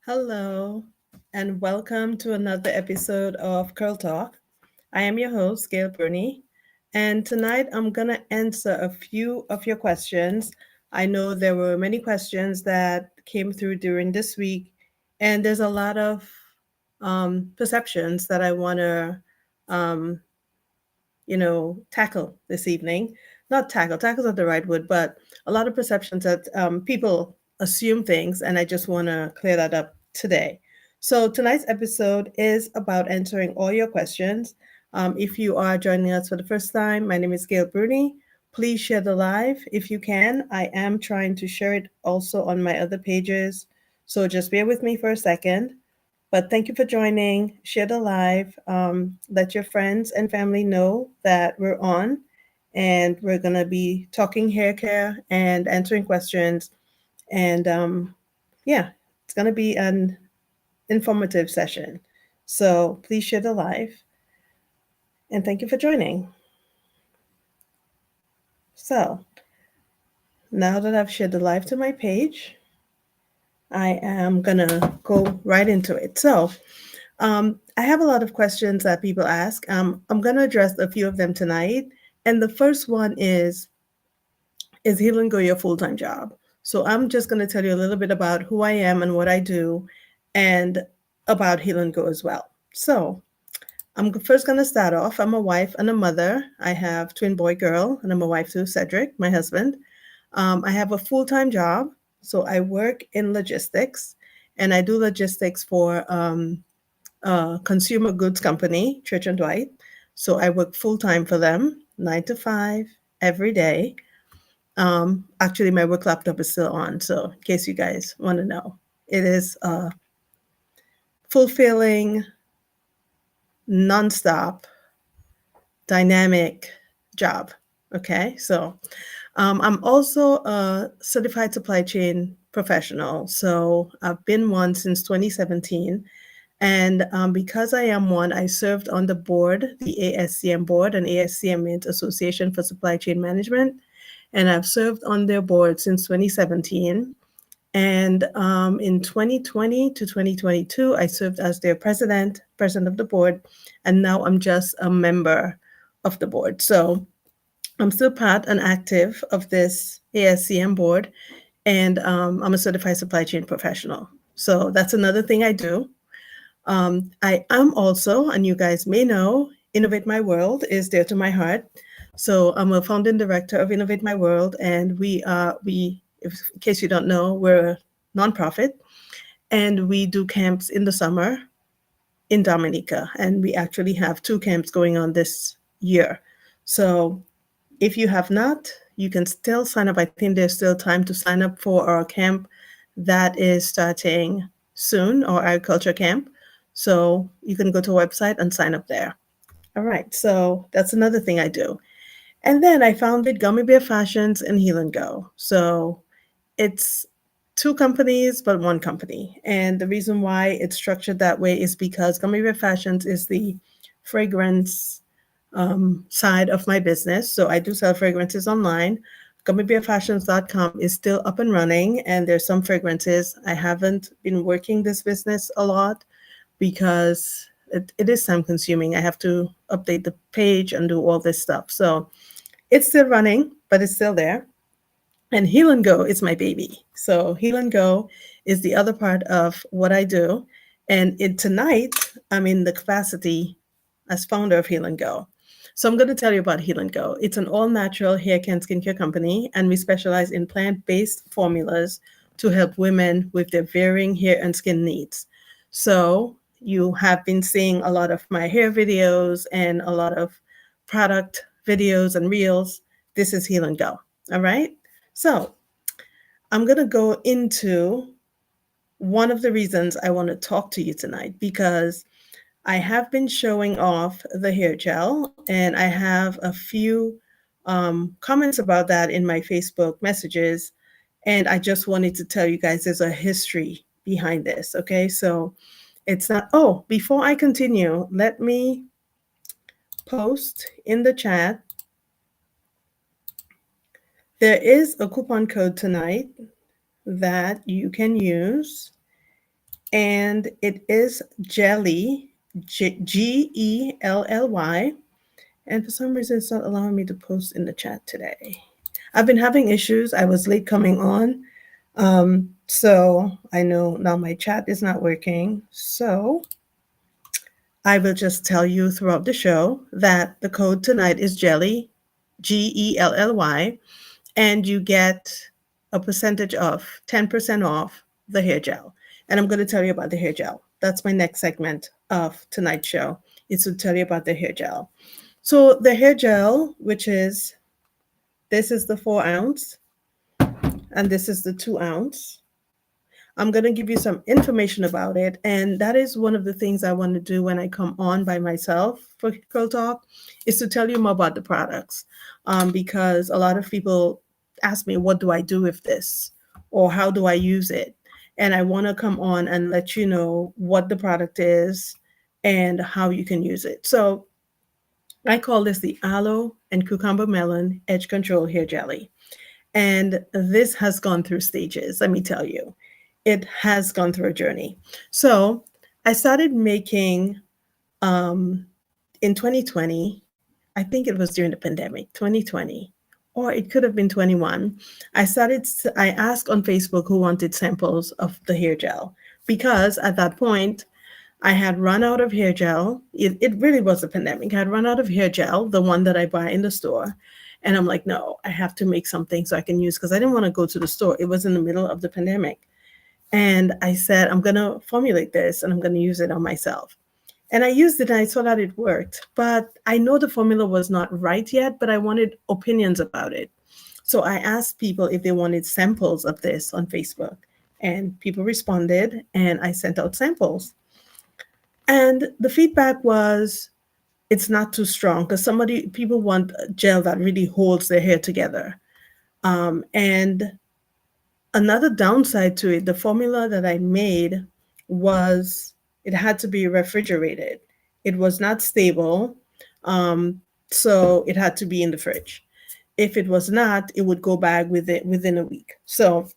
Hello, and welcome to another episode of Curl Talk. I am your host, Gail Bruni, and tonight I'm going to answer a few of your questions. I know there were many questions that came through during this week, and there's a lot of perceptions that I want to um, tackle this evening. Not tackle, tackle's not the right word, but a lot of perceptions that people assume things, and I just want to clear that up today. So tonight's episode is about answering all your questions. If you are joining us for the first time, my name is Gail Bruni. Please share the live if you can. I am trying to share it also on my other pages, so just bear with me for a second. But thank you for joining. Share the live. Let your friends and family know that we're on and we're going to be talking hair care and answering questions. And yeah, it's going to be an informative session. So please share the live. And thank you for joining. So now that I've shared the live to my page, I am going to go right into it. So I have a lot of questions that people ask. I'm going to address a few of them tonight. And the first one is Heal and Go your full time job? So I'm just going to tell you a little bit about who I am and what I do and about Heal and Go as well. So I'm first going to start off. I'm a wife and a mother. I have twin boy girl, and I'm a wife to Cedric, my husband. I have a full time job. So I work in logistics and I do logistics for consumer goods company, Church and Dwight. So I work full time for them, 9 to 5 every day. Actually, my work laptop is still on. So in case you guys want to know, it is a fulfilling, nonstop, dynamic job. Okay. So I'm also a certified supply chain professional. So I've been one since 2017. And because I am one, I served on the board, the ASCM board, and ASCM means Association for Supply Chain Management. And I've served on their board since 2017. And in 2020 to 2022, I served as their president of the board, and now I'm just a member of the board. So I'm still part and active of this ASCM board, and I'm a certified supply chain professional. So that's another thing I do. I am also, and you guys may know, Innovate My World is dear to my heart. So I'm a founding director of Innovate My World, and if, in case you don't know, we're a nonprofit, and we do camps in the summer in Dominica, and we actually have two camps going on this year. So if you have not, you can still sign up. I think there's still time to sign up for our camp that is starting soon, our agriculture camp. So you can go to a website and sign up there. All right. So that's another thing I do. And then I founded Gummy Bear Fashions and Heal and Go. So it's two companies, but one company. And the reason why it's structured that way is because Gummy Bear Fashions is the fragrance side of my business. So I do sell fragrances online. GummyBearFashions.com is still up and running, and there's some fragrances. I haven't been working this business a lot because it is time consuming. I have to update the page and do all this stuff. So it's still running, but it's still there. And Heal and Go is my baby. So Heal and Go is the other part of what I do. And tonight, I'm in the capacity as founder of Heal and Go. So I'm going to tell you about Heal and Go. It's an all-natural hair care and skincare company, and we specialize in plant-based formulas to help women with their varying hair and skin needs. So you have been seeing a lot of my hair videos and a lot of product videos and reels. This is Heal and Go. All right. So I'm going to go into one of the reasons I want to talk to you tonight because I have been showing off the hair gel, and I have a few comments about that in my Facebook messages. And I just wanted to tell you guys there's a history behind this. Okay. So it's not, oh, before I continue, let me post in the chat. There is a coupon code tonight that you can use and it is Gelly, Gelly. And for some reason, it's not allowing me to post in the chat today. I've been having issues. I was late coming on. So I know now my chat is not working. So I will just tell you throughout the show that the code tonight is Gelly, Gelly, and you get a percentage off, 10% off the hair gel. And I'm going to tell you about the hair gel. That's my next segment of tonight's show, is to tell you about the hair gel. So the hair gel, which is, this is the 4 ounce and this is the 2 ounce. I'm going to give you some information about it. And that is one of the things I want to do when I come on by myself for Curl Talk, is to tell you more about the products. Because a lot of people ask me, what do I do with this? Or how do I use it? And I want to come on and let you know what the product is and how you can use it. So I call this the Aloe and Cucumber Melon Edge Control Hair Jelly. And this has gone through stages, let me tell you. It has gone through a journey. So I started making in 2020, I think it was during the pandemic, 2020, or it could have been 21. I asked on Facebook who wanted samples of the hair gel, because at that point, I had run out of hair gel. It really was a pandemic. I had run out of hair gel, the one that I buy in the store. And I'm like, no, I have to make something so I can use, because I didn't want to go to the store. It was in the middle of the pandemic. And I said, I'm going to formulate this and I'm going to use it on myself. And I used it and I saw that it worked. But I know the formula was not right yet, but I wanted opinions about it. So I asked people if they wanted samples of this on Facebook. And people responded, and I sent out samples. And the feedback was, it's not too strong, because people want gel that really holds their hair together. And another downside to it, the formula that I made was, it had to be refrigerated. It was not stable. So it had to be in the fridge. If it was not, it would go bad within a week. So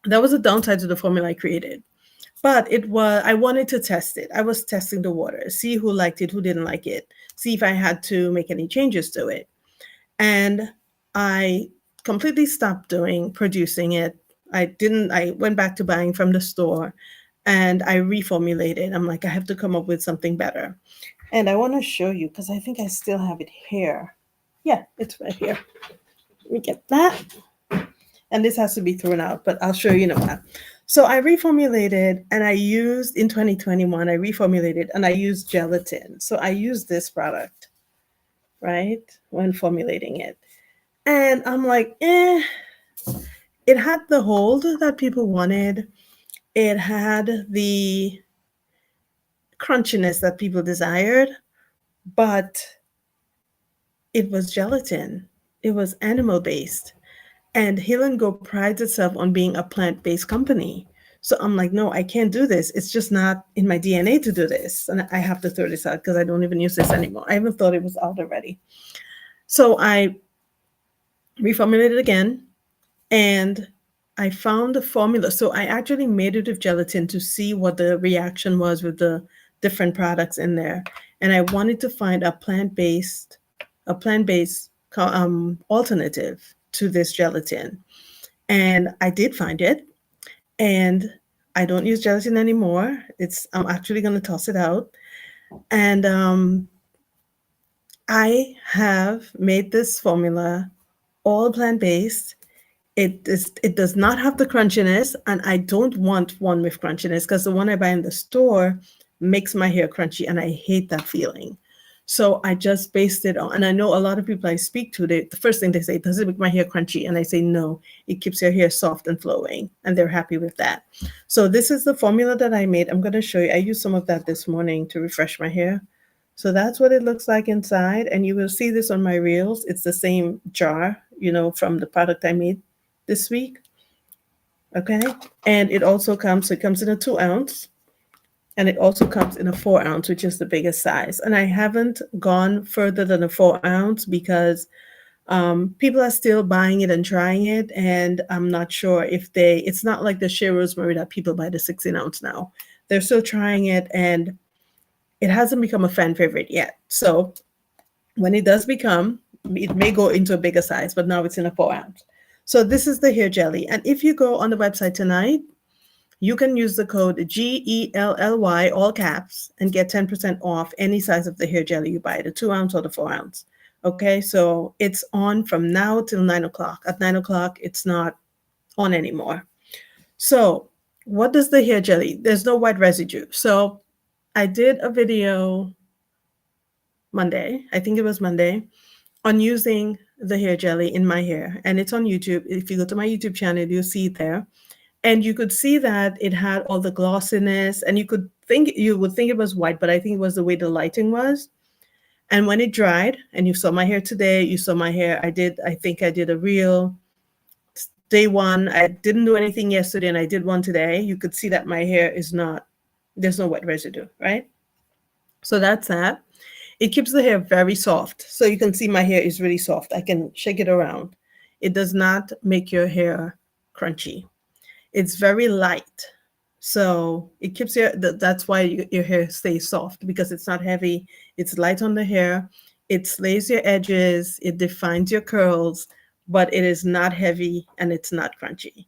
that was a downside to the formula I created. But I wanted to test it. I was testing the water, see who liked it, who didn't like it, see if I had to make any changes to it. And I completely stopped producing it. I went back to buying from the store, and I reformulated. I'm like, I have to come up with something better. And I want to show you, because I think I still have it here. Yeah, it's right here. Let me get that. And this has to be thrown out, but I'll show you in a while. So I reformulated, and in 2021, I reformulated and I used gelatin. So I used this product, right, when formulating it. And I'm like, it had the hold that people wanted. It had the crunchiness that people desired, but it was gelatin. It was animal-based. And Heal & Go prides itself on being a plant-based company. So I'm like, no, I can't do this. It's just not in my DNA to do this. And I have to throw this out because I don't even use this anymore. I even thought it was out already. So I reformulated again, and I found the formula. So I actually made it with gelatin to see what the reaction was with the different products in there. And I wanted to find a plant-based alternative to this gelatin. And I did find it. And I don't use gelatin anymore. I'm actually going to toss it out. And I have made this formula all plant-based. It does not have the crunchiness, and I don't want one with crunchiness, because the one I buy in the store makes my hair crunchy, and I hate that feeling. So I just based it on, and I know a lot of people I speak to, the first thing they say, does it make my hair crunchy? And I say, no, it keeps your hair soft and flowing, and they're happy with that. So this is the formula that I made. I'm going to show you. I used some of that this morning to refresh my hair. So that's what it looks like inside, and you will see this on my reels. It's the same jar, from the product I made this week. Okay, and it comes in a 2 ounce. And it also comes in a 4 ounce, which is the biggest size. And I haven't gone further than a 4 ounce because People are still buying it and trying it, and I'm not sure if it's not like the Shea Rosemary that people buy the 16 ounce now. They're still trying it, and it hasn't become a fan favorite yet. So when it does become, it may go into a bigger size, but now it's in a 4 ounce. So this is the hair jelly. And if you go on the website tonight, you can use the code GELLY, all caps, and get 10% off any size of the hair jelly you buy, the 2 ounce or the 4 ounce. Okay, so it's on from now till 9 o'clock. At 9 o'clock, it's not on anymore. So, what does the hair jelly? There's no white residue. So, I did a video Monday, I think it was Monday, on using the hair jelly in my hair, and it's on YouTube. If you go to my YouTube channel, you'll see it there. And you could see that it had all the glossiness, and you would think it was white, but I think it was the way the lighting was. And when it dried, and you saw my hair today, you saw my hair. I think I did a real day one. I didn't do anything yesterday, and I did one today. You could see that my hair is not, there's no wet residue, right? So that's that. It keeps the hair very soft. So you can see my hair is really soft. I can shake it around. It does not make your hair crunchy. It's very light. So it keeps that's why your hair stays soft, because it's not heavy. It's light on the hair. It slays your edges. It defines your curls, but it is not heavy and it's not crunchy.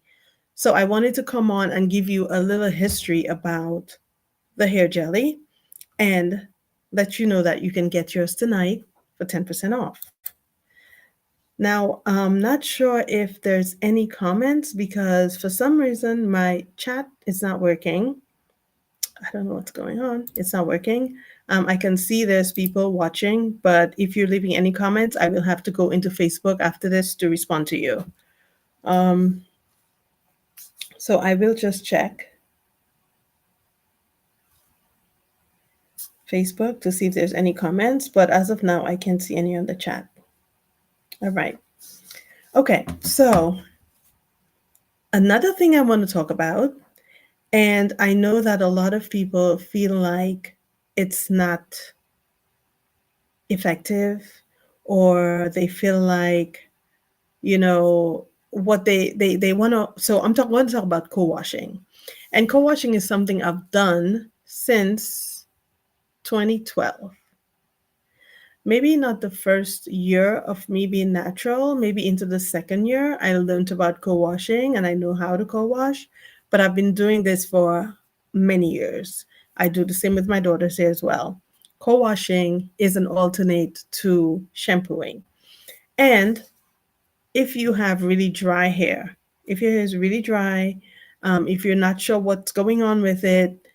So I wanted to come on and give you a little history about the hair jelly and let you know that you can get yours tonight for 10% off. Now, I'm not sure if there's any comments because for some reason my chat is not working. I don't know what's going on. It's not working. I can see there's people watching, but if you're leaving any comments, I will have to go into Facebook after this to respond to you. Um, so I will just check Facebook to see if there's any comments, but as of now, I can't see any on the chat. All right. Okay, so another thing I want to talk about, and I know that a lot of people feel like it's not effective, or they feel like, what they want to. So want to talk about co-washing. And co-washing is something I've done since 2012. Maybe not the first year of me being natural, maybe into the second year, I learned about co-washing and I know how to co-wash, but I've been doing this for many years. I do the same with my daughters here as well. Co-washing is an alternate to shampooing. And if you have really dry hair, if your hair is really dry, if you're not sure what's going on with it,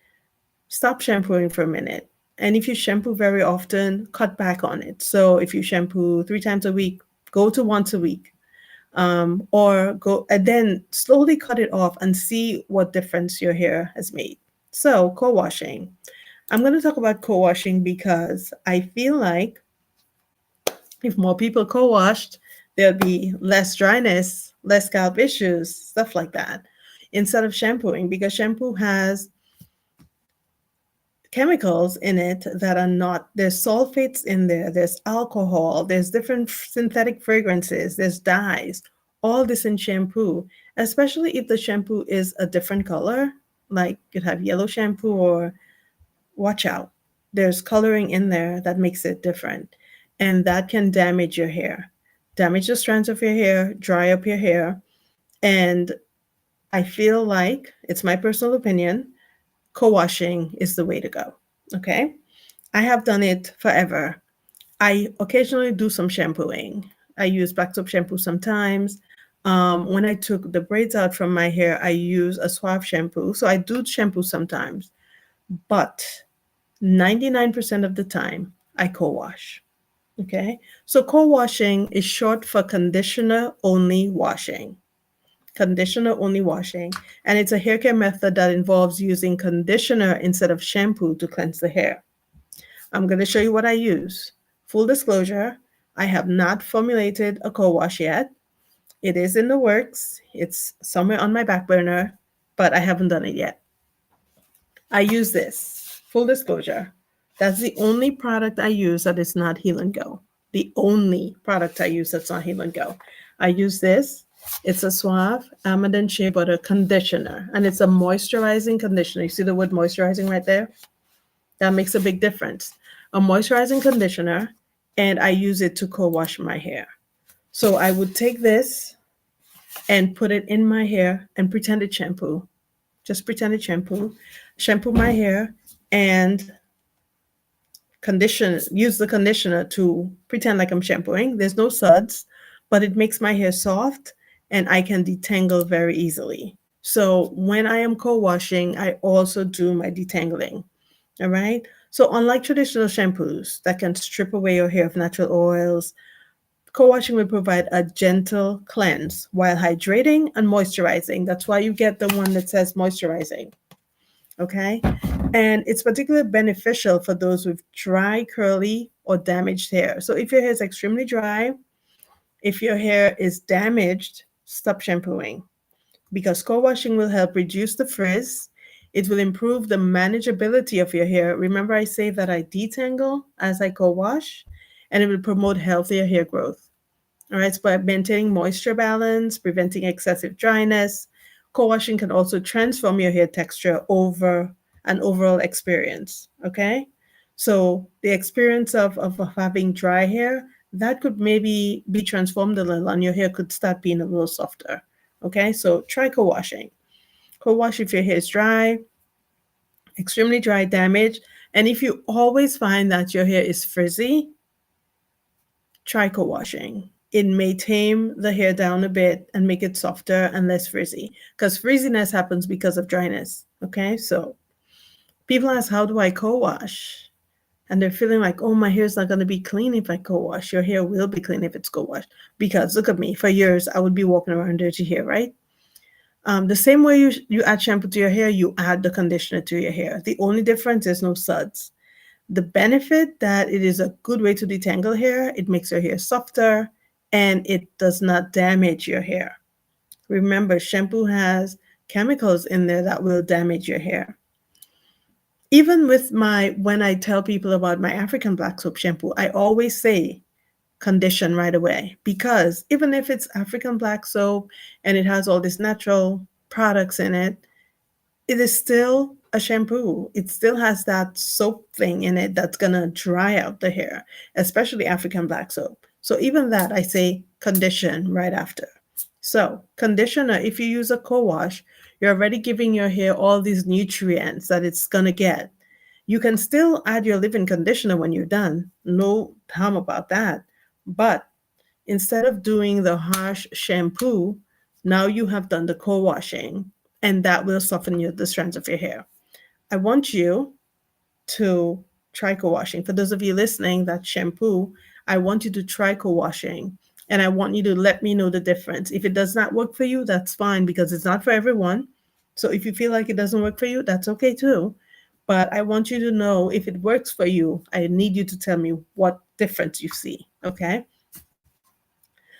stop shampooing for a minute. And if you shampoo very often, cut back on it. So if you shampoo 3 times a week, go to once a week. Or go and then slowly cut it off and see what difference your hair has made. So, co-washing. I'm going to talk about co-washing because I feel like if more people co-washed, there'll be less dryness, less scalp issues, stuff like that, instead of shampooing, because shampoo has chemicals in it that are not, there's sulfates in there, there's alcohol, there's different synthetic fragrances, there's dyes, all this in shampoo, especially if the shampoo is a different color, like you have yellow shampoo, or watch out, there's coloring in there that makes it different, and that can damage your hair, damage the strands of your hair, dry up your hair. And I feel like, it's my personal opinion, co-washing is the way to go. Okay. I have done it forever. I occasionally do some shampooing. I use black soap shampoo sometimes. When I took the braids out from my hair, I use a Suave shampoo. So I do shampoo sometimes, but 99% of the time I co-wash. Okay. So co-washing is short for conditioner only washing. Conditioner only washing. And it's a hair care method that involves using conditioner instead of shampoo to cleanse the hair. I'm going to show you what I use. Full disclosure, I have not formulated a co-wash yet. It is in the works. It's somewhere on my back burner, but I haven't done it yet. I use this. Full disclosure. That's the only product I use that is not Heal and Go. the only product I use that's not Heal and Go. I use this. It's a Suave Almond Shea Butter conditioner, and it's a moisturizing conditioner. You see the word moisturizing right there? That makes a big difference. A moisturizing conditioner, and I use it to co-wash my hair. So I would take this and put it in my hair and pretend it's shampoo. Just pretend it's shampoo. Shampoo my hair and use the conditioner to pretend like I'm shampooing. There's no suds, but it makes my hair soft and I can detangle very easily. So when I am co-washing, I also do my detangling. All right. So unlike traditional shampoos that can strip away your hair of natural oils, co-washing will provide a gentle cleanse while hydrating and moisturizing. That's why you get the one that says moisturizing. Okay. And it's particularly beneficial for those with dry, curly, or damaged hair. So if your hair is extremely dry, if your hair is damaged, stop shampooing because co-washing will help reduce the frizz. It will improve the manageability of your hair. Remember, I say that I detangle as I co-wash, and it will promote healthier hair growth. All right, so by maintaining moisture balance, preventing excessive dryness, co-washing can also transform your hair texture over an overall experience. Okay, so the experience of having dry hair that could maybe be transformed a little, and your hair could start being a little softer. Okay, so try co-washing. Co-wash if your hair is dry, extremely dry, damaged, and if you always find that your hair is frizzy, try co-washing. It may tame the hair down a bit and make it softer and less frizzy because frizziness happens because of dryness. Okay, so people ask, how do I co-wash? And they're feeling like, oh, my hair's not going to be clean if I co-wash. Your hair will be clean if it's co-washed because look at me. For years, I would be walking around dirty hair, right? The same way you add shampoo to your hair, you add the conditioner to your hair. The only difference is no suds. The benefit that it is a good way to detangle hair, it makes your hair softer and it does not damage your hair. Remember, shampoo has chemicals in there that will damage your hair. Even with when I tell people about my African black soap shampoo, I always say condition right away because even if it's African black soap and it has all these natural products in it, it is still a shampoo. It still has that soap thing in it that's going to dry out the hair, especially African black soap. So even that, I say condition right after. So conditioner, if you use a co-wash, you're already giving your hair all these nutrients that it's going to get. You can still add your leave-in conditioner when you're done. No harm about that. But instead of doing the harsh shampoo, now you have done the co-washing and that will soften the strands of your hair. I want you to try co-washing. For those of you listening that shampoo, I want you to try co-washing and I want you to let me know the difference. If it does not work for you, that's fine because it's not for everyone. So if you feel like it doesn't work for you, that's okay too. But I want you to know if it works for you, I need you to tell me what difference you see. Okay.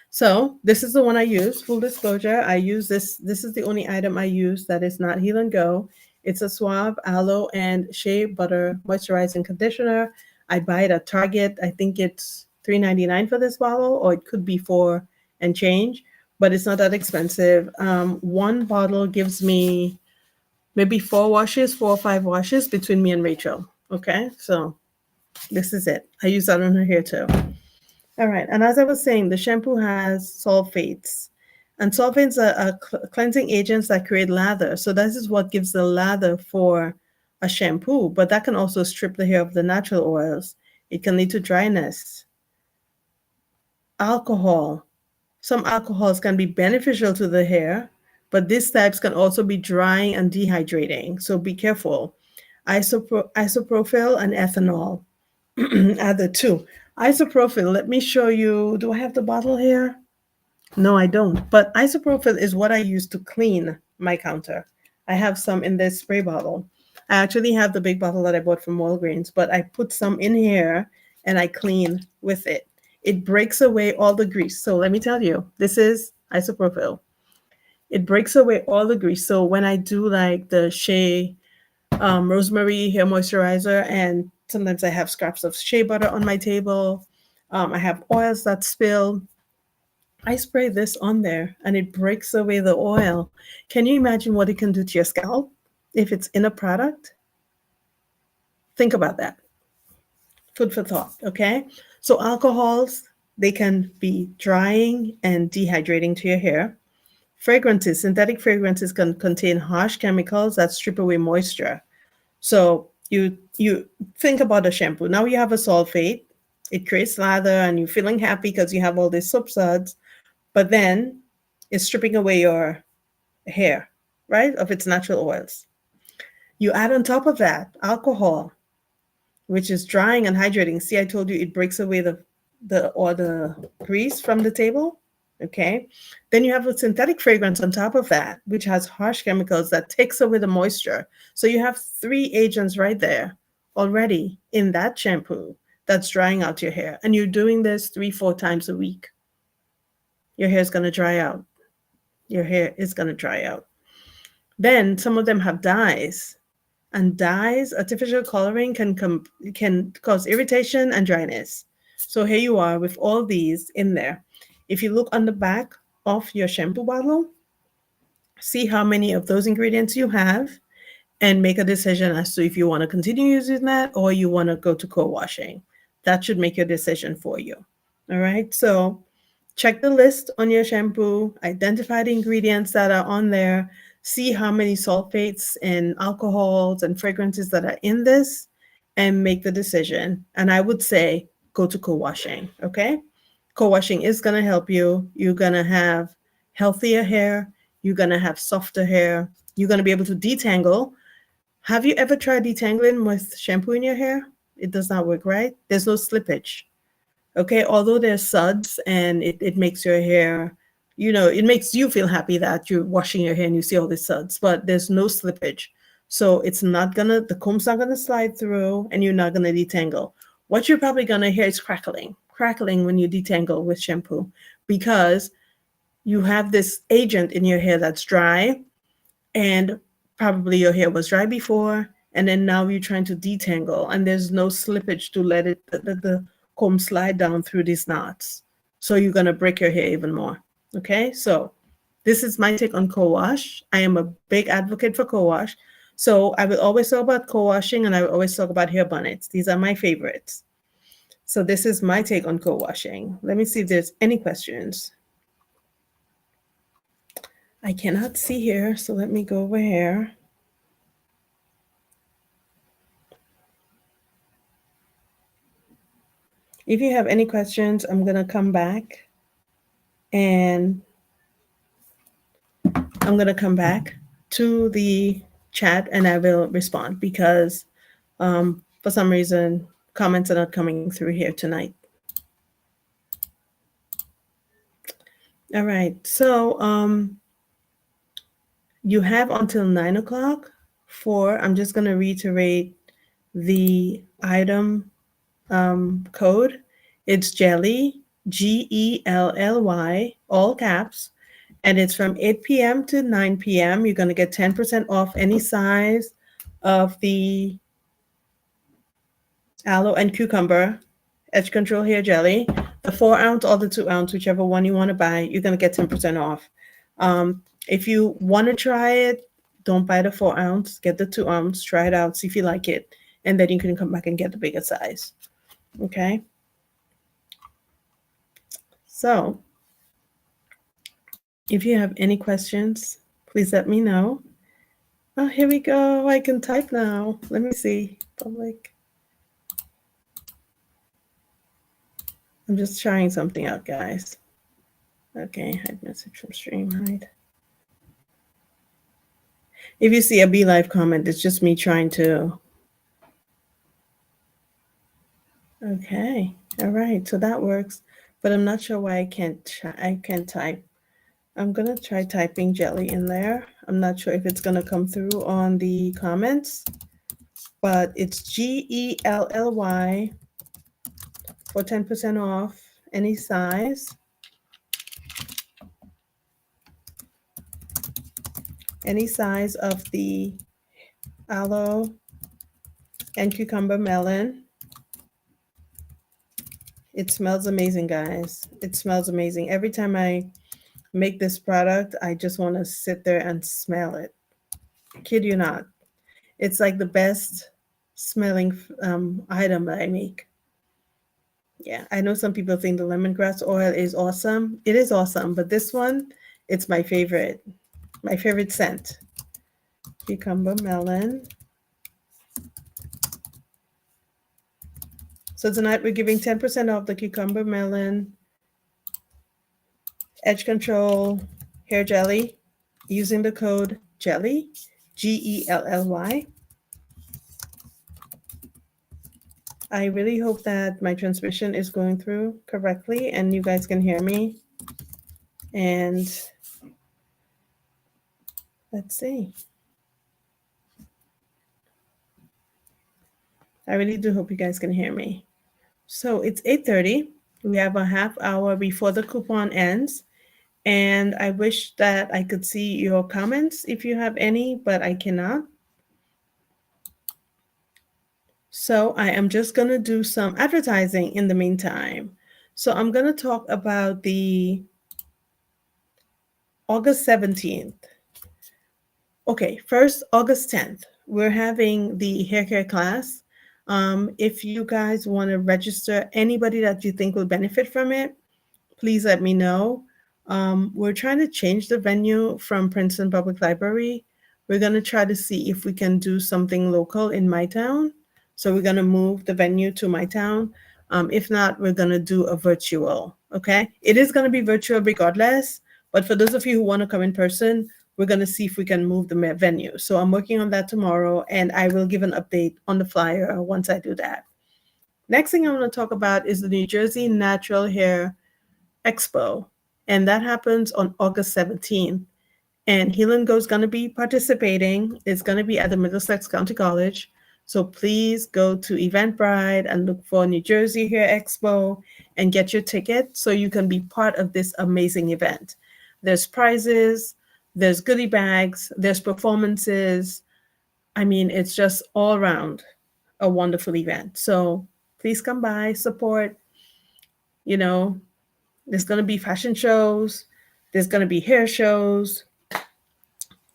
So this is the one I use. Full disclosure, I use this. This is the only item I use that is not Heal and Go. It's a Suave Aloe and Shea Butter Moisturizing Conditioner. I buy it at Target. I think it's $3.99 for this bottle, or it could be four and change, but it's not that expensive. One bottle gives me maybe 4 washes, 4 or 5 washes between me and Rachel. Okay, so this is it. I use that on her hair too. All right. And as I was saying, the shampoo has sulfates. And sulfates are cleansing agents that create lather. So this is what gives the lather for a shampoo. But that can also strip the hair of the natural oils. It can lead to dryness. Alcohol. Some alcohols can be beneficial to the hair, but these types can also be drying and dehydrating. So be careful. Isopropyl and ethanol are the two. Isopropyl, let me show you. Do I have the bottle here? No, I don't. But isopropyl is what I use to clean my counter. I have some in this spray bottle. I actually have the big bottle that I bought from Walgreens, but I put some in here and I clean with it. It breaks away all the grease. So let me tell you, this is isopropyl. It breaks away all the grease. So when I do like the Shea rosemary hair moisturizer, and sometimes I have scraps of shea butter on my table. I have oils that spill. I spray this on there and it breaks away the oil. Can you imagine what it can do to your scalp if it's in a product? Think about that. Food for thought, okay? So alcohols, they can be drying and dehydrating to your hair. Fragrances, synthetic fragrances can contain harsh chemicals that strip away moisture. So you think about a shampoo. Now you have a sulfate. It creates lather and you're feeling happy because you have all these soap suds, but then it's stripping away your hair, right? Of its natural oils. You add on top of that alcohol, which is drying and hydrating. See, I told you it breaks away the grease from the table. Okay. Then you have a synthetic fragrance on top of that, which has harsh chemicals that takes away the moisture. So you have three agents right there already in that shampoo that's drying out your hair. And you're doing this 3, 4 times a week. Your hair is going to dry out. Your hair is going to dry out. Then some of them have dyes, and dyes, artificial coloring can cause irritation and dryness. So here you are with all these in there. If you look on the back of your shampoo bottle, see how many of those ingredients you have and make a decision as to if you want to continue using that or you want to go to co-washing. That should make your decision for you. All right. So check the list on your shampoo, identify the ingredients that are on there, see how many sulfates and alcohols and fragrances that are in this, and make the decision. And I would say go to co-washing, okay? Co-washing is going to help you. You're going to have healthier hair, you're going to have softer hair, you're going to be able to detangle. Have you ever tried detangling with shampoo in your hair? It does not work, right? There's no slippage. Okay, although there's suds and it makes your hair, it makes you feel happy that you're washing your hair and you see all the suds, but there's no slippage. So the comb's not gonna slide through and you're not gonna detangle. What you're probably gonna hear is crackling when you detangle with shampoo because you have this agent in your hair that's dry and probably your hair was dry before and then now you're trying to detangle and there's no slippage to let the comb slide down through these knots. So you're going to break your hair even more. Okay, so this is my take on co-wash. I am a big advocate for co-wash. So I will always talk about co-washing and I will always talk about hair bonnets. These are my favorites. So this is my take on co-washing. Let me see if there's any questions. I cannot see here, so let me go over here. If you have any questions, I'm going to come back and I'm going to come back to the chat and I will respond because for some reason, comments are not coming through here tonight. All right. So you have until 9 o'clock I'm just going to reiterate the item code. It's Gelly, GELLY, all caps, and it's from 8 p.m. to 9 p.m. You're going to get 10% off any size of the aloe and cucumber edge control hair jelly. The 4-ounce or the 2-ounce, whichever one you want to buy, you're going to get 10% off. If you want to try it, don't buy the 4-ounce, get the 2-ounce, try it out, see if you like it, and then you can come back and get the bigger size. Okay. So if you have any questions, please let me know. Oh, here we go. I can type now. Let me see. Public. I'm just trying something out, guys. Okay, hide message from stream, hide. If you see a BeLive comment, it's just me trying to. Okay, all right, so that works, but I'm not sure why I can't type. I'm gonna try typing jelly in there. I'm not sure if it's gonna come through on the comments, but it's GELLY for 10% off any size. Any size of the aloe and cucumber melon It smells amazing, guys. It smells amazing. Every time I make this product, I just want to sit there and smell it. Kid you not. It's like the best smelling item that I make. Yeah, I know some people think the lemongrass oil is awesome. It is awesome, but this one, it's my favorite. My favorite scent. Cucumber melon. So tonight we're giving 10% off the cucumber melon edge control hair jelly using the code JELLY, GELLY. I really hope that my transmission is going through correctly and you guys can hear me. And let's see. I really do hope you guys can hear me. So it's 8:30. We have a half hour before the coupon ends. And I wish that I could see your comments if you have any, but I cannot. So I am just going to do some advertising in the meantime. So I'm going to talk about the August 17th. Okay, first, August 10th, we're having the hair care class. If you guys want to register anybody that you think will benefit from it, please let me know. We're trying to change the venue from Princeton Public Library. We're going to try to see if we can do something local in my town. So we're going to move the venue to my town. If not, we're going to do a virtual. Okay. It is going to be virtual regardless. But for those of you who want to come in person, we're going to see if we can move the venue. So I'm working on that tomorrow, and I will give an update on the flyer once I do that. Next thing I want to talk about is the New Jersey Natural Hair Expo, and that happens on August 17th. And Heal and Go is going to be participating. It's going to be at the Middlesex County College. So please go to Eventbrite and look for New Jersey Hair Expo and get your ticket so you can be part of this amazing event. There's prizes, there's goodie bags, there's performances. I mean, it's just all around a wonderful event. So please come by, support. You know, there's going to be fashion shows, there's going to be hair shows.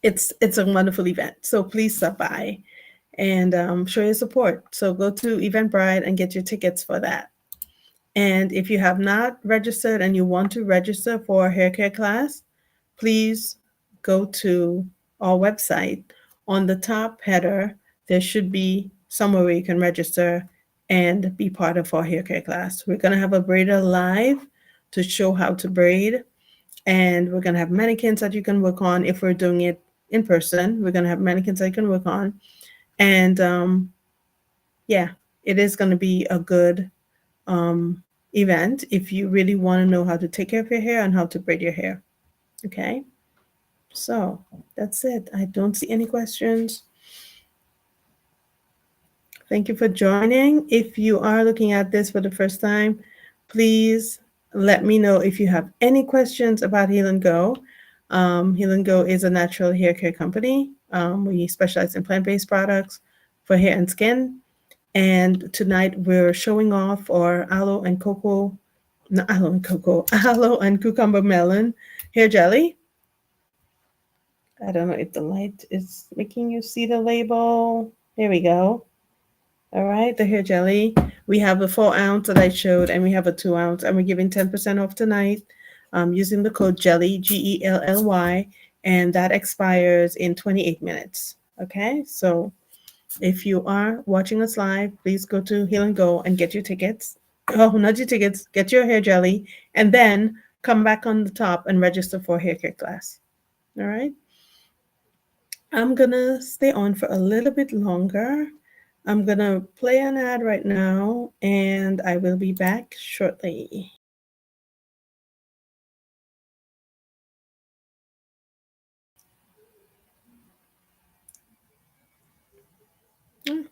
It's a wonderful event. So please stop by and show your support. So go to Eventbrite and get your tickets for that. And if you have not registered and you want to register for a hair care class, please go to our website. On the top header, there should be somewhere where you can register and be part of our hair care class. We're going to have a braider live to show how to braid. And we're going to have mannequins that you can work on. If we're doing it in person, we're going to have mannequins that you can work on. And yeah, it is going to be a good event if you really want to know how to take care of your hair and how to braid your hair. Okay, so that's it. I don't see any questions. Thank you for joining. If you are looking at this for the first time, please let me know if you have any questions about Heal and Go. Heal and Go is a natural hair care company. We specialize in plant-based products for hair and skin. And tonight we're showing off our aloe and cucumber melon hair jelly. I don't know if the light is making you see the label. There we go. All right, the hair jelly. We have a 4 ounce that I showed, and we have a 2 ounce, and we're giving 10% off tonight using the code JELLY, GELLY, and that expires in 28 minutes. Okay, so if you are watching us live, please go to Heal and Go and get your tickets. Oh, not your tickets, get your hair jelly, and then come back on the top and register for a hair care class. All right. I'm gonna stay on for a little bit longer. I'm gonna play an ad right now, and I will be back shortly. Mm.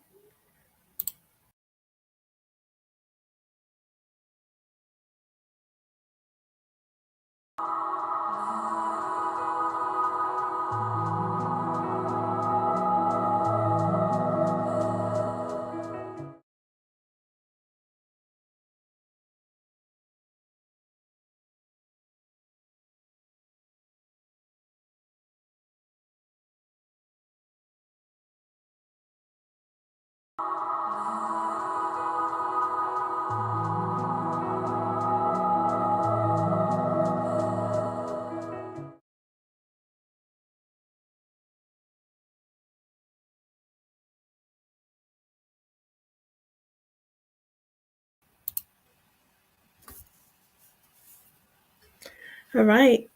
All right,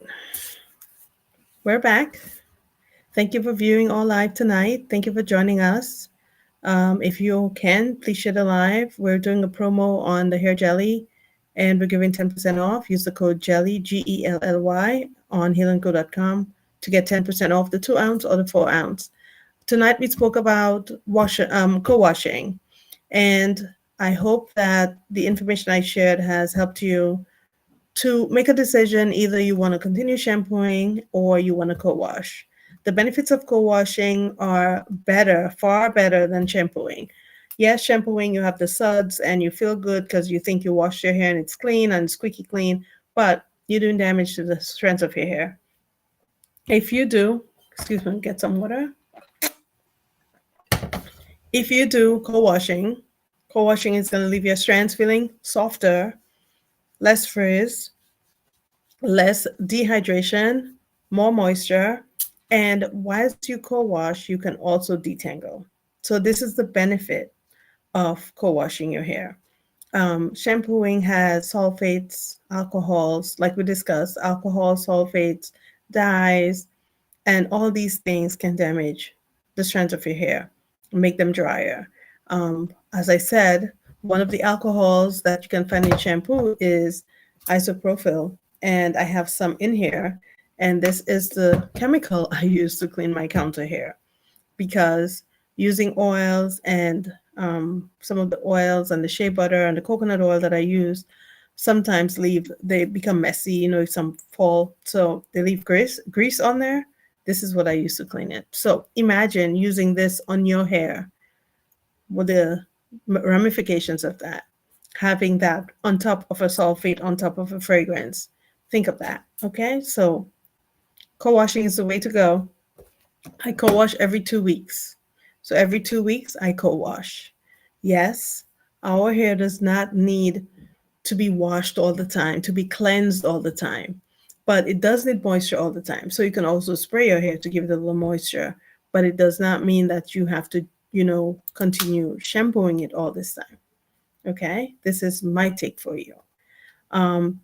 we're back. Thank you for viewing all live tonight. Thank you for joining us. If you can, please share the live. We're doing a promo on the hair jelly and we're giving 10% off. Use the code JELLY, GELLY, on healandgo.com to get 10% off the 2 ounce or the 4 ounce. Tonight we spoke about co-washing, and I hope that the information I shared has helped you to make a decision. Either you want to continue shampooing or you want to co-wash. The benefits of co-washing are better, far better than shampooing. Yes, shampooing, you have the suds and you feel good because you think you washed your hair and it's clean and squeaky clean, but you're doing damage to the strands of your hair. If you do, excuse me, get some water. If you do co-washing is going to leave your strands feeling softer, less frizz, less dehydration, more moisture, and whilst you co-wash, you can also detangle. So this is the benefit of co-washing your hair. Shampooing has sulfates, alcohols, like we discussed, alcohol, sulfates, dyes, and all these things can damage the strands of your hair, make them drier. As I said, one of the alcohols that you can find in shampoo is isopropyl, and I have some in here. And this is the chemical I use to clean my counter hair, because using oils and some of the oils and the shea butter and the coconut oil that I use sometimes they become messy, some fall, so they leave grease on there. This is what I use to clean it. So imagine using this on your hair with the ramifications of that, having that on top of a sulfate, on top of a fragrance. Think of that. Okay, so co-washing is the way to go. I co-wash every 2 weeks. So every 2 weeks, I co-wash. Yes, our hair does not need to be washed all the time, to be cleansed all the time, but it does need moisture all the time. So you can also spray your hair to give it a little moisture, but it does not mean that you have to, continue shampooing it all this time. Okay, this is my take for you. Um,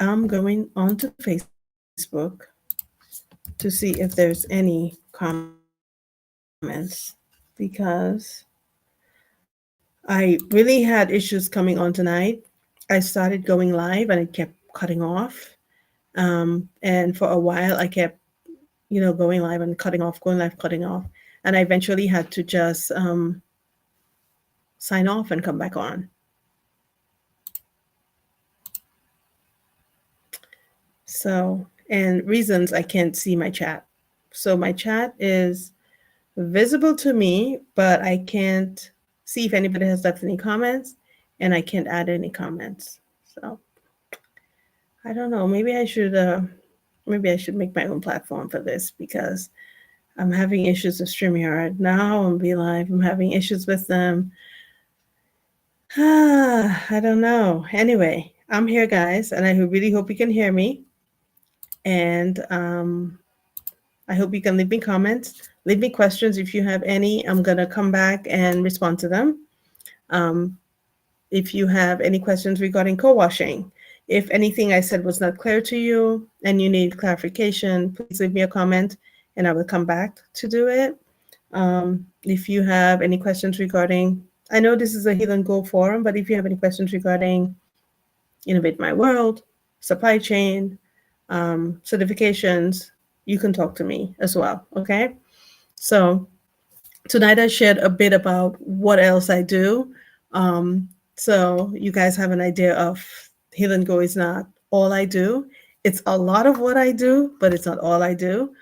I'm going on to Facebook to see if there's any comments, because I really had issues coming on tonight. I started going live and it kept cutting off. And for a while, I kept, going live and cutting off, going live, cutting off. And I eventually had to just sign off and come back on. So, and reasons I can't see my chat. So my chat is visible to me, but I can't see if anybody has left any comments, and I can't add any comments. So I don't know. Maybe I should make my own platform for this, because I'm having issues with StreamYard. Now on BeLive, I'm having issues with them. I don't know. Anyway, I'm here, guys, and I really hope you can hear me. And I hope you can leave me comments, leave me questions if you have any. I'm going to come back and respond to them. If you have any questions regarding co-washing, if anything I said was not clear to you and you need clarification, please leave me a comment and I will come back to do it. If you have any questions regarding, I know this is a Heal and Go forum, but if you have any questions regarding Innovate My World, supply chain, certifications, you can talk to me as well. Okay. So tonight I shared a bit about what else I do. So you guys have an idea of Heal and Go is not all I do. It's a lot of what I do, but it's not all I do.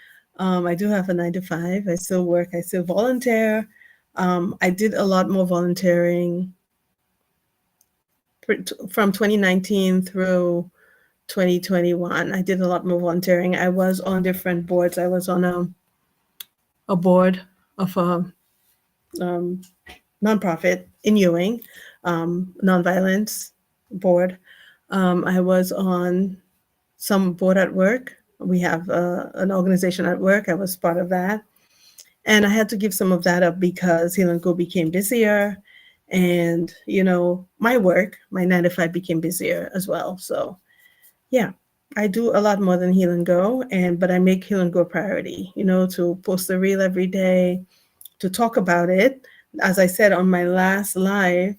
I do have a 9 to 5. I still work. I still volunteer. I did a lot more volunteering from 2019 through 2021. I did a lot more volunteering. I was on different boards. I was on a board of a nonprofit in Ewing, nonviolence board. I was on some board at work. We have an organization at work. I was part of that. And I had to give some of that up because Heal and Go became busier. And, my work, my 9 to 5 became busier as well. So, yeah. I do a lot more than Heal and Go, but I make Heal and Go priority, to post a reel every day, to talk about it. As I said on my last live,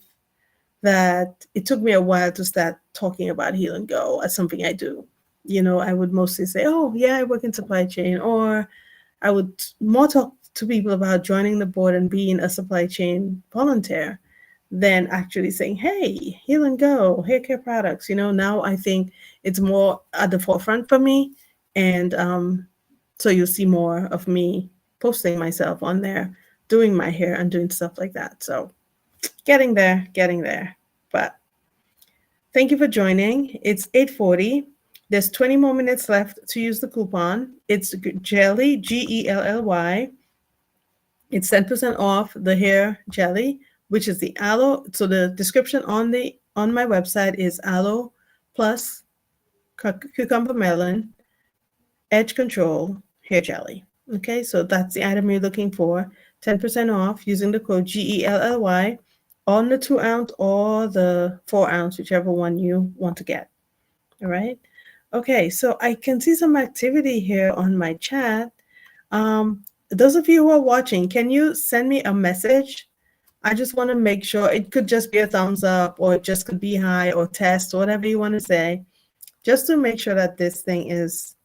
that it took me a while to start talking about Heal and Go as something I do. I would mostly say, oh, yeah, I work in supply chain, or I would more talk to people about joining the board and being a supply chain volunteer than actually saying, hey, Heal and Go, hair care products. Now I think it's more at the forefront for me. And so you'll see more of me posting myself on there, doing my hair and doing stuff like that. So getting there, getting there. But thank you for joining. It's 8:40. There's 20 more minutes left to use the coupon. It's Gelly, Gelly. It's 10% off the hair jelly, which is the aloe. So the description on my website is aloe plus cucumber melon edge control hair jelly. Okay, so that's the item you're looking for. 10% off using the code GELLY on the 2-ounce or the 4-ounce, whichever one you want to get. All right. Okay, so I can see some activity here on my chat. Those of you who are watching, can you send me a message? I just want to make sure. It could just be a thumbs up, or it just could be hi or test, whatever you want to say, just to make sure that this thing is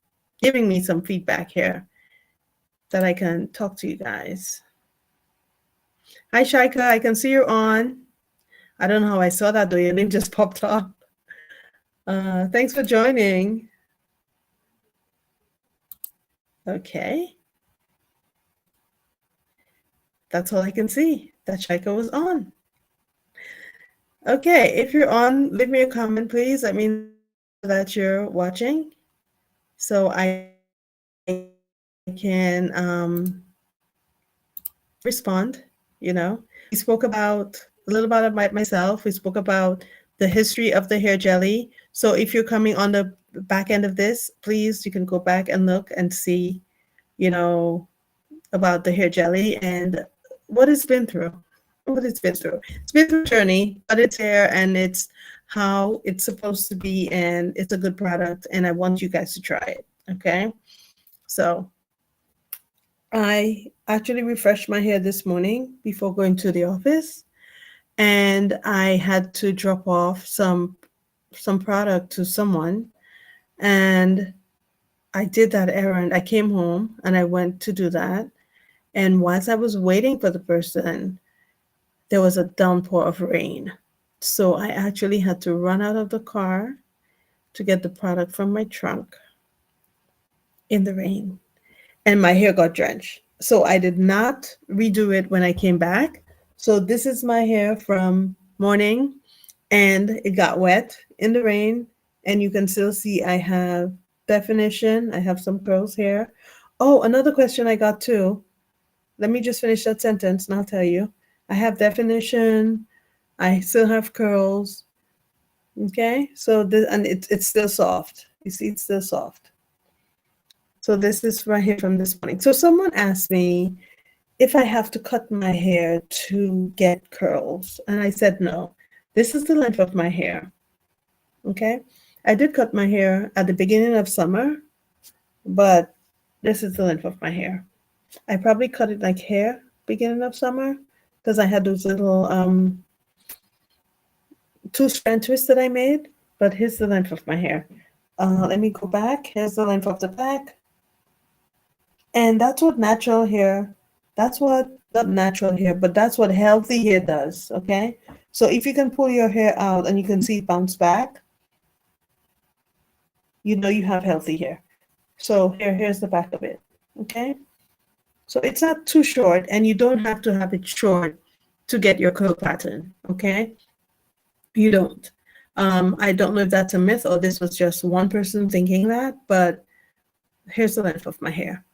giving me some feedback here that I can talk to you guys. Hi, Shaika. I can see you're on. I don't know how I saw that, though. Your name just popped up. Thanks for joining. Okay. That's all I can see, that Shaika was on. Okay, if you're on, leave me a comment, please. That means that you're watching, so I can respond. We spoke about a little bit about myself. We spoke about the history of the hair jelly. So if you're coming on the back end of this, please, you can go back and look and see, about the hair jelly and what it's been through. It's been through a journey, but it's here and it's how it's supposed to be, and it's a good product, and I want you guys to try it. Okay, so I actually refreshed my hair this morning before going to the office, and I had to drop off some product to someone, and I did that errand. I came home and I went to do that, and whilst I was waiting for the person, there was a downpour of rain. So I actually had to run out of the car to get the product from my trunk in the rain, and my hair got drenched. So I did not redo it when I came back. So this is my hair from morning, and it got wet in the rain, and you can still see I have definition. I have some curls here. Oh, another question I got too. Let me just finish that sentence and I'll tell you. I have definition. I still have curls. Okay, so it's still soft. You see, it's still soft. So this is right here from this morning. So someone asked me if I have to cut my hair to get curls, and I said no. This is the length of my hair. Okay, I did cut my hair at the beginning of summer, but this is the length of my hair. I probably cut it like hair beginning of summer because I had those little 2-strand twists that I made, but here's the length of my hair. Let me go back. Here's the length of the back. And that's what natural hair, not natural hair, but that's what healthy hair does, okay? So if you can pull your hair out and you can see it bounce back, you have healthy hair. So here's the back of it, okay? So it's not too short, and you don't have to have it short to get your curl pattern, okay? You don't. I don't know if that's a myth or this was just one person thinking that, but here's the length of my hair.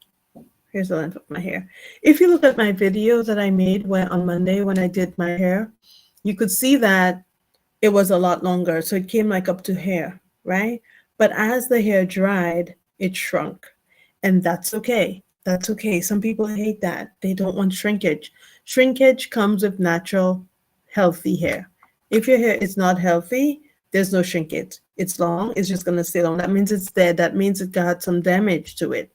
Here's the length of my hair. If you look at my video that I made on Monday when I did my hair, you could see that it was a lot longer. So it came like up to here, right? But as the hair dried, it shrunk, and that's okay. That's okay. Some people hate that. They don't want shrinkage. Shrinkage comes with natural, healthy hair. If your hair is not healthy, there's no shrinkage. It's long, it's just gonna stay long. That means it's dead. That means it got some damage to it.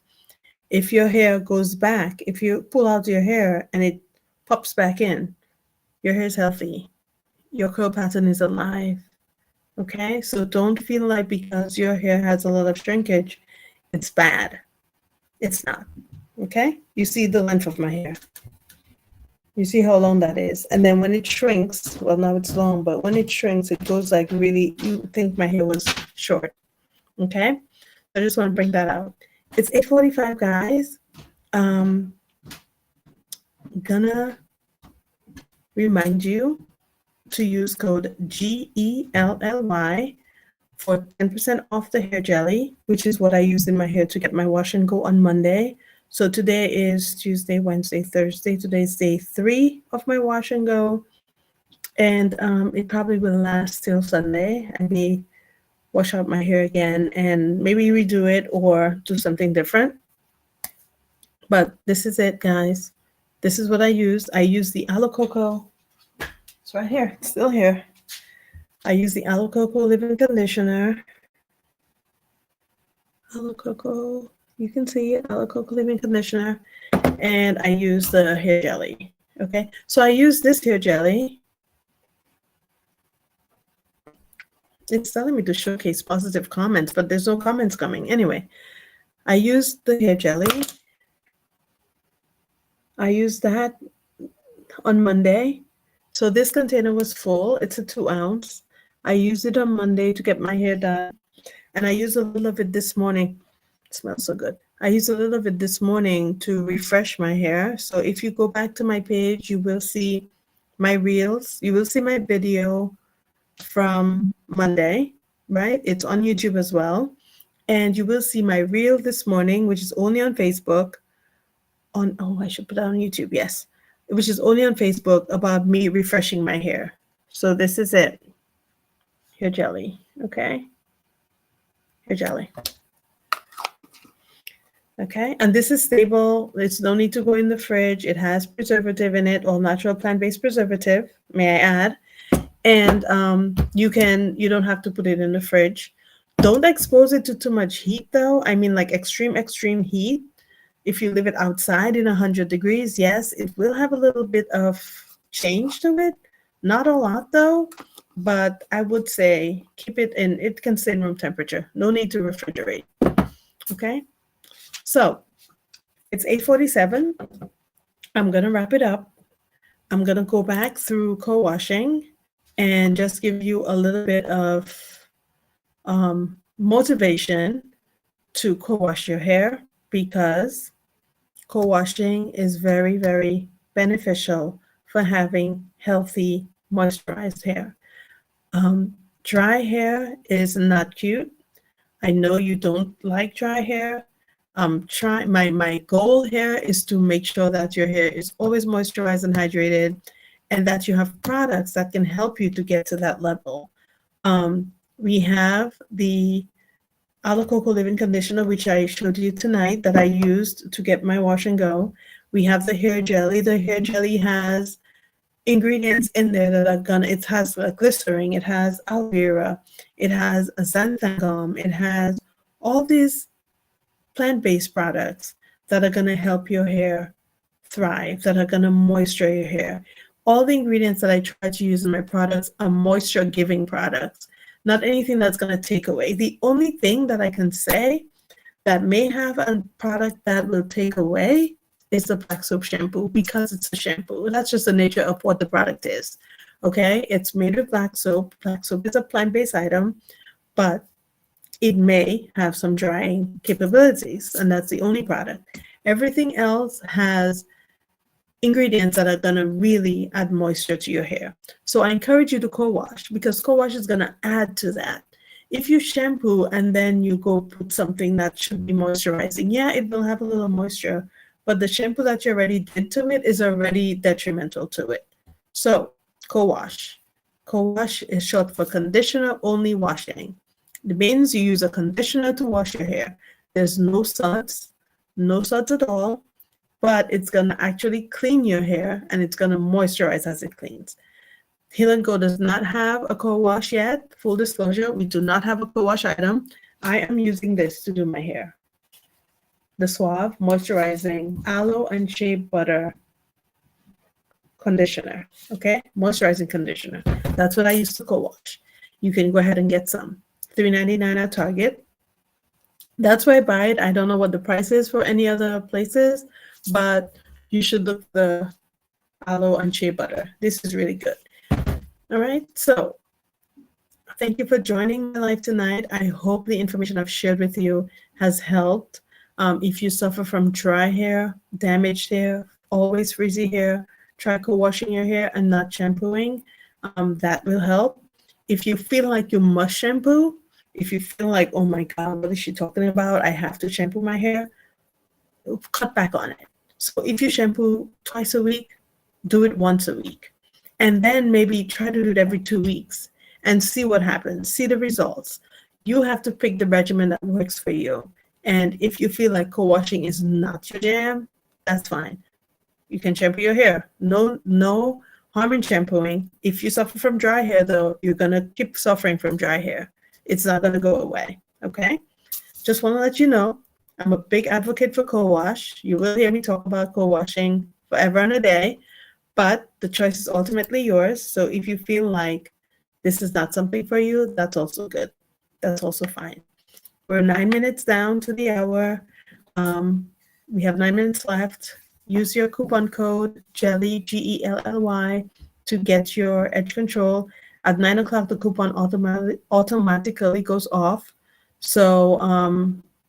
If your hair goes back, if you pull out your hair and it pops back in, your hair is healthy. Your curl pattern is alive. Okay, so don't feel like because your hair has a lot of shrinkage, it's bad. It's not. Okay, you see the length of my hair. You see how long that is. And then when it shrinks, well, now it's long, but when it shrinks, it goes like really, you think my hair was short. Okay, I just want to bring that out. It's 8:45, guys. Gonna remind you to use code GELLY for 10% off the hair jelly, which is what I use in my hair to get my wash and go on Monday. So today is Tuesday, Wednesday, Thursday. Today's day 3 of my wash and go. And it probably will last till Sunday. I may wash out my hair again and maybe redo it or do something different. But this is it, guys. This is what I used. I used the Aloe Coco. It's right here. It's still here. I use the Aloe Coco Living Conditioner. Aloe Coco, you can see it, Aloe Coco Living Conditioner. And I use the hair jelly. Okay, so I use this hair jelly. It's telling me to showcase positive comments, but there's no comments coming. Anyway, I used the hair jelly. I used that on Monday. So this container was full. It's a 2 ounce. I used it on Monday to get my hair done. And I used a little of it this morning. It smells so good. I used a little of it this morning to refresh my hair. So if you go back to my page, you will see my reels. You will see my video from Monday, right? It's on YouTube as well. And you will see my reel this morning, which is only on Facebook. I should put that on YouTube, yes. Which is only on Facebook about me refreshing my hair. So this is it. Hair jelly, okay? Hair jelly. Okay, and this is stable. It's no need to go in the fridge. It has preservative in it, all natural plant-based preservative, may I add. And you don't have to put it in the fridge. Don't expose it to too much heat though. I mean like extreme heat. If you leave it outside in 100 degrees, yes, it will have a little bit of change to it. Not a lot though, but I would say keep it in, it can stay in room temperature. No need to refrigerate, okay? So it's 8:47. I'm gonna wrap it up. I'm gonna go back through co-washing and just give you a little bit of motivation to co-wash your hair, because co-washing is very, very beneficial for having healthy, moisturized hair. Dry hair is not cute. I know you don't like dry hair. My goal here is to make sure that your hair is always moisturized and hydrated, and that you have products that can help you to get to that level. We have the Aloe Coco Living Conditioner, which I showed you tonight, that I used to get my wash and go. We have the hair jelly. The hair jelly has ingredients in there that are it has glycerin, it has aloe vera, it has a xanthan gum, it has all these plant-based products that are gonna help your hair thrive, that are gonna moisture your hair. All the ingredients that I try to use in my products are moisture-giving products, not anything that's gonna take away. The only thing that I can say that may have a product that will take away is the black soap shampoo, because it's a shampoo. That's just the nature of what the product is, okay? It's made with black soap. Black soap is a plant-based item, but it may have some drying capabilities, and that's the only product. Everything else has ingredients that are gonna really add moisture to your hair. So I encourage you to co-wash, because co-wash is gonna add to that. If you shampoo and then you go put something that should be moisturizing, yeah, it will have a little moisture, but the shampoo that you already did to it is already detrimental to it. So co-wash. Co-wash is short for conditioner only washing. It means you use a conditioner to wash your hair. There's no suds at all, but it's gonna actually clean your hair and it's gonna moisturize as it cleans. Heal and Go does not have a co-wash yet. Full disclosure, we do not have a co-wash item. I am using this to do my hair. The Suave Moisturizing Aloe and Shea Butter Conditioner. Okay, moisturizing conditioner. That's what I use to co-wash. You can go ahead and get some. $3.99 at Target. That's where I buy it. I don't know what the price is for any other places, but you should look the aloe and shea butter. This is really good. All right. So thank you for joining my live tonight. I hope the information I've shared with you has helped. If you suffer from dry hair, damaged hair, always frizzy hair, try co-washing your hair and not shampooing. That will help. If you feel like you must shampoo, if you feel like, oh my God, what is she talking about? I have to shampoo my hair, cut back on it. So if you shampoo twice a week, do it once a week. And then maybe try to do it every 2 weeks and see what happens, see the results. You have to pick the regimen that works for you. And if you feel like co-washing is not your jam, that's fine. You can shampoo your hair. No harm in shampooing. If you suffer from dry hair, though, you're going to keep suffering from dry hair. It's not going to go away, okay? Just want to let you know, I'm a big advocate for co-wash. You will hear me talk about co-washing forever and a day, but the choice is ultimately yours. So if you feel like this is not something for you, that's also good. That's also fine. We're 9 minutes down to the hour. We have 9 minutes left. Use your coupon code GELLY, GELLY, to get your edge control. At 9 o'clock, the coupon automatically goes off. So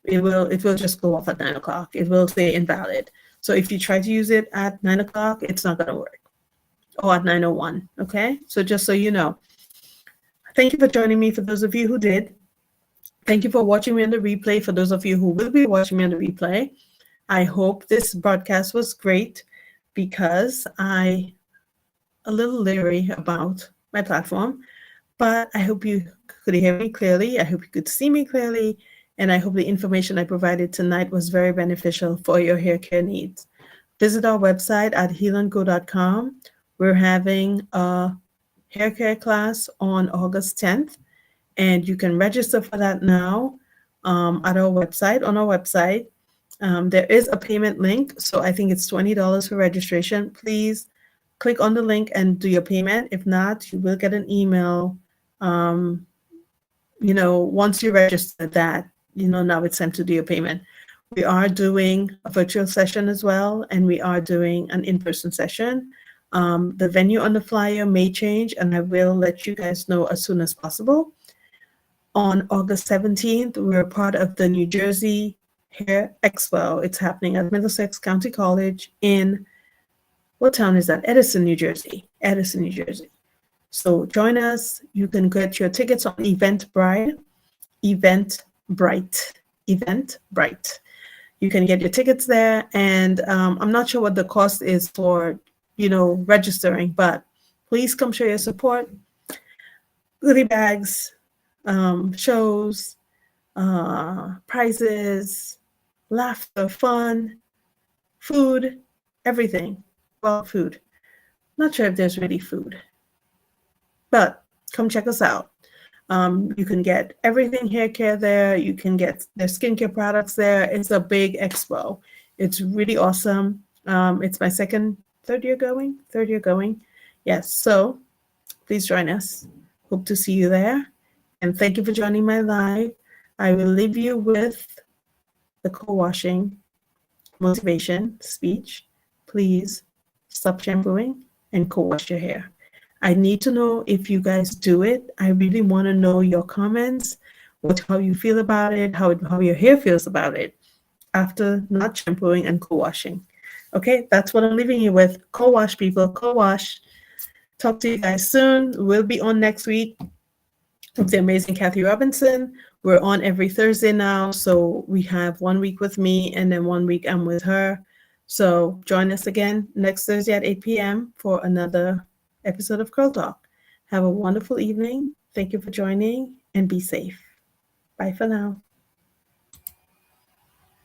it will just go off at 9 o'clock. It will say invalid. So if you try to use it at 9 o'clock, it's not going to work. Or at 9:01. Okay? So just so you know. Thank you for joining me. For those of you who did, thank you for watching me on the replay. For those of you who will be watching me on the replay, I hope this broadcast was great because I'm a little leery about my platform, but I hope you could hear me clearly. I hope you could see me clearly. And I hope the information I provided tonight was very beneficial for your hair care needs. Visit our website at healandgo.com. We're having a hair care class on August 10th, and you can register for that now at our website, on our website. There is a payment link, so I think it's $20 for registration. Please click on the link and do your payment. If not, you will get an email, once you register that, now it's time to do your payment. We are doing a virtual session as well, and we are doing an in-person session. The venue on the flyer may change, and I will let you guys know as soon as possible. On August 17th, we're part of the New Jersey Hair Expo. It's happening at Middlesex County College in, what town is that? Edison, New Jersey. Edison, New Jersey. So join us. You can get your tickets on Eventbrite. You can get your tickets there. And I'm not sure what the cost is for, registering, but please come show your support. Goodie bags, shows, prizes, laughter, fun, food, everything. Well, food. Not sure if there's really food, but come check us out. You can get everything hair care there. You can get their skincare products there. It's a big expo. It's really awesome. It's my third year going. Yes, so please join us. Hope to see you there. And thank you for joining my live. I will leave you with the co-washing motivation speech. Please stop shampooing and co-wash your hair. I need to know if you guys do it. I really want to know your comments, how you feel about it, how your hair feels about it after not shampooing and co-washing. Okay, that's what I'm leaving you with. Co-wash, people, co-wash. Talk to you guys soon. We'll be on next week with the amazing Kathy Robinson. We're on every Thursday now, so we have 1 week with me and then 1 week I'm with her. So join us again next Thursday at 8 p.m. for another episode of Curl Talk. Have a wonderful evening. Thank you for joining and be safe. Bye for now.